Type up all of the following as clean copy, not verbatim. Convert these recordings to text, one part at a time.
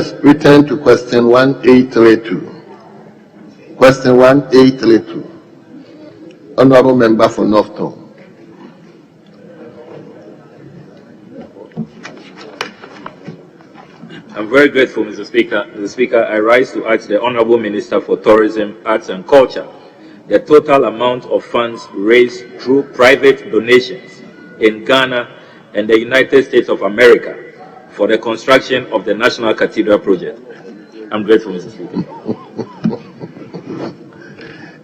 Let's return to question 1832. Question 1832. Honorable Member for Northton. I'm very grateful, Mr. Speaker. Mr. Speaker, I rise to ask the Honorable Minister for Tourism, Arts and Culture the total amount of funds raised through private donations in Ghana and the United States of America for the construction of the National Cathedral project. I'm grateful, Mr. Speaker.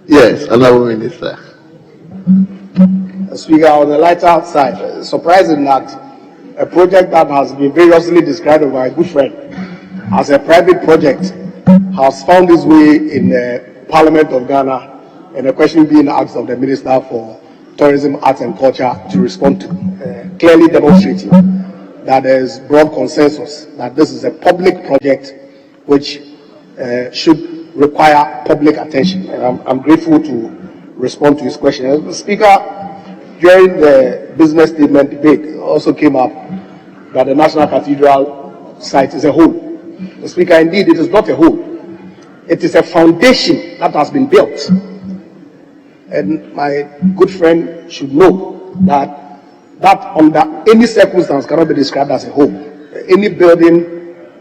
Yes, Honorable Minister. Speaker, on the lighter side, surprising that a project that has been variously described by a good friend as a private project has found its way in the Parliament of Ghana, and a question being asked of the Minister for Tourism, Arts and Culture to respond to, clearly demonstrating that there is broad consensus that this is a public project which should require public attention. And I'm grateful to respond to his question. Speaker, during the business statement debate, it also came up that the National Cathedral site is a whole. Speaker, indeed, it is not a whole. It is a foundation that has been built. And my good friend should know that under any circumstance cannot be described as a whole. Any building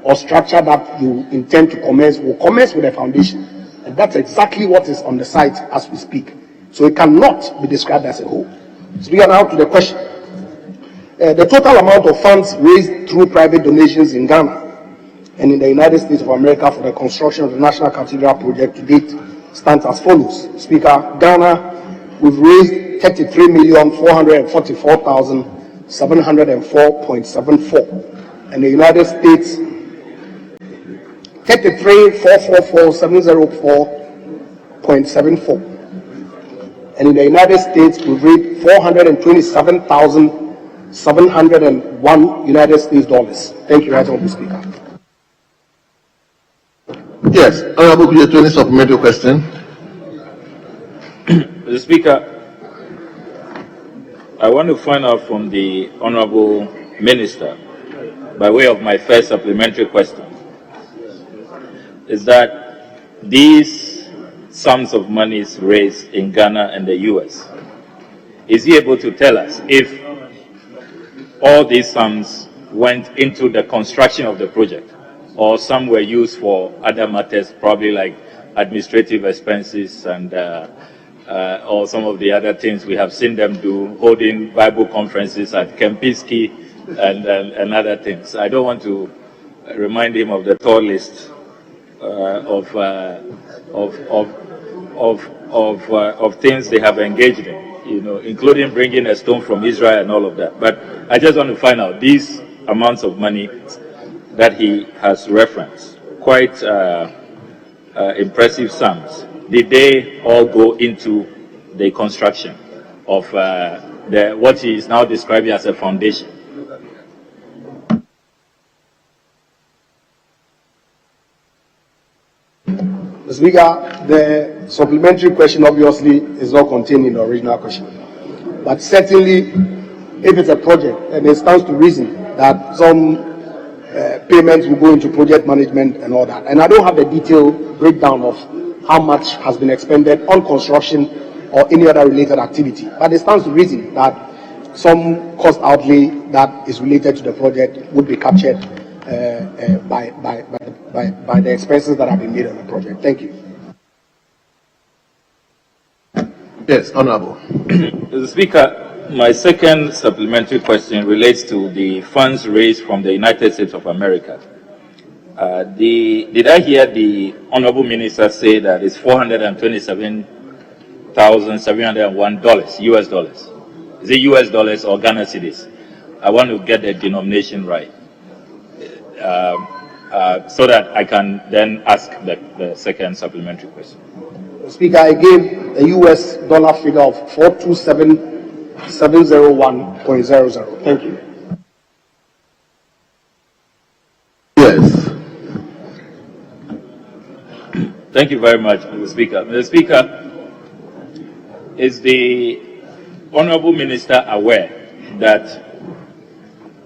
or structure that you intend to commence will commence with a foundation. And that's exactly what is on the site as we speak. So it cannot be described as a whole. So we are now to the question. The total amount of funds raised through private donations in Ghana and in the United States of America for the construction of the National Cathedral project to date stands as follows. Speaker, Ghana, we've raised 33,444,704.74, and the United States 33,444,704.74, and in the United States we've raised $427,701 United States dollars. Thank you, Right Honorable Speaker. Yes, Honorable Kujetoni, supplementary question. Mr. Speaker, I want to find out from the Honorable Minister, by way of my first supplementary question, is that these sums of monies raised in Ghana and the US, is he able to tell us if all these sums went into the construction of the project, or some were used for other matters, probably like administrative expenses and or some of the other things we have seen them do, holding Bible conferences at Kempinski and other things. I don't want to remind him of the tall list of things they have engaged in, you know, including bringing a stone from Israel and all of that. But I just want to find out these amounts of money that he has referenced, quite impressive sums. Did they all go into the construction of what he is now describing as a foundation? Mr. Speaker, the supplementary question obviously is not contained in the original question. But certainly, if it's a project, and it stands to reason that some payments will go into project management and all that. And I don't have the detailed breakdown of how much has been expended on construction or any other related activity. But it stands to reason that some cost outlay that is related to the project would be captured by the expenses that have been made on the project. Thank you. Yes, Honorable. Mr. Speaker, my second supplementary question relates to the funds raised from the United States of America. Did I hear the Honorable Minister say that it's $427,701 US dollars? Is it US dollars or Ghana cedis? I want to get the denomination right so that I can then ask the second supplementary question. Speaker, I gave a US dollar figure of 427,701.00. Thank you. Yes. Thank you very much, Mr. Speaker. Mr. Speaker, is the Honorable Minister aware that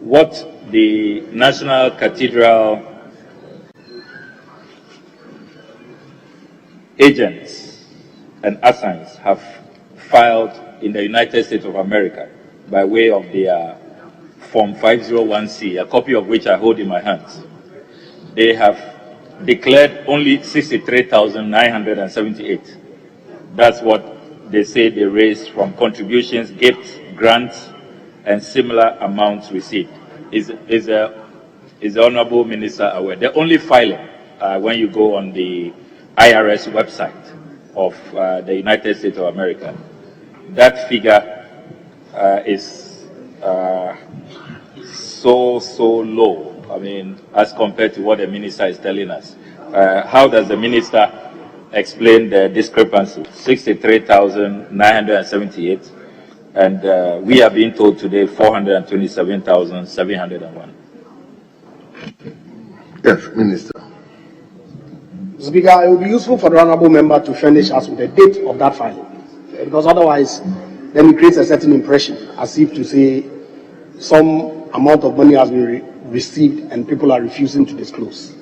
what the National Cathedral agents and assigns have filed in the United States of America by way of their Form 501C, a copy of which I hold in my hands. They have declared only 63,978. That's what they say they raised from contributions, gifts, grants, and similar amounts received. Is the Honorable Minister aware? The only filing, when you go on the IRS website of the United States of America, that figure is so low. I mean, as compared to what the minister is telling us. How does the minister explain the discrepancy? 63,978, and we are being told today 427,701. Yes, Minister. Speaker, it would be useful for the honorable member to furnish us with the date of that filing, because otherwise, then it creates a certain impression, as if to say some amount of money has been received and people are refusing to disclose.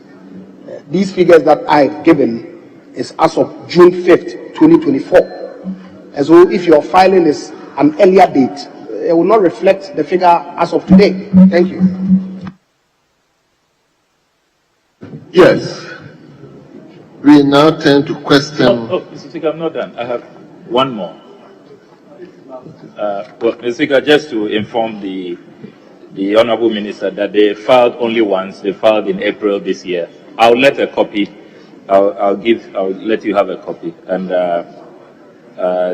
These figures that I've given is as of June 5th, 2024. And so if your filing is an earlier date, it will not reflect the figure as of today. Thank you. Yes. We now turn to question. Mr. Speaker, I'm not done. I have one more. Well, Mr. Speaker, just to inform the Honorable Minister that they filed only once. They filed in April this year. I'll let a copy. I'll let you have a copy. And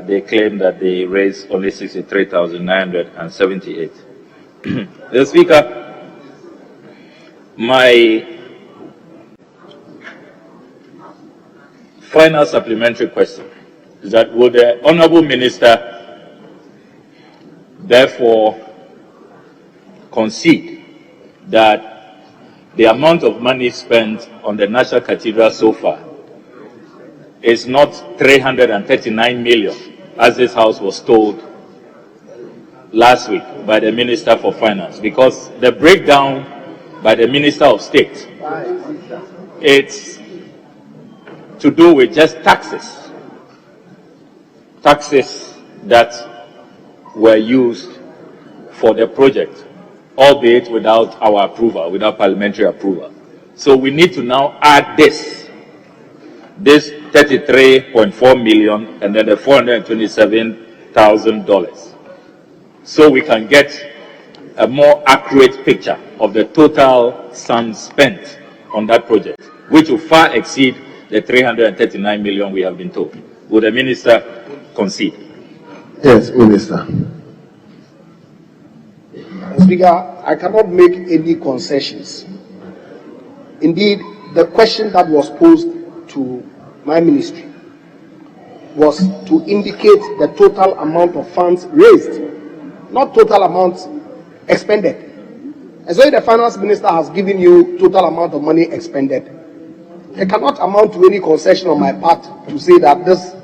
they claim that they raised only 63,978. The Speaker, my final supplementary question is that would the Honorable Minister therefore concede that the amount of money spent on the National Cathedral so far is not 339 million, as this House was told last week by the Minister for Finance? Because the breakdown by the Minister of State, it's to do with just taxes that were used for the project, albeit without our approval, without parliamentary approval. So we need to now add this $33.4 million and then the $427,000, so we can get a more accurate picture of the total sum spent on that project, which will far exceed the 339 million we have been told. Would the minister concede? Yes, Minister. Speaker, I cannot make any concessions. Indeed, the question that was posed to my ministry was to indicate the total amount of funds raised, not total amounts expended. And so if the finance minister has given you total amount of money expended, it cannot amount to any concession on my part to say that this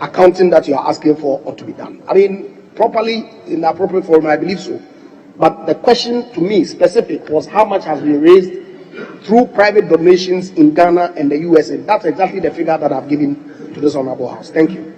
accounting that you are asking for ought to be done. I mean, properly, in the appropriate form, I believe so. But the question to me specific was how much has been raised through private donations in Ghana and the USA. That's exactly the figure that I've given to this honorable House. Thank you.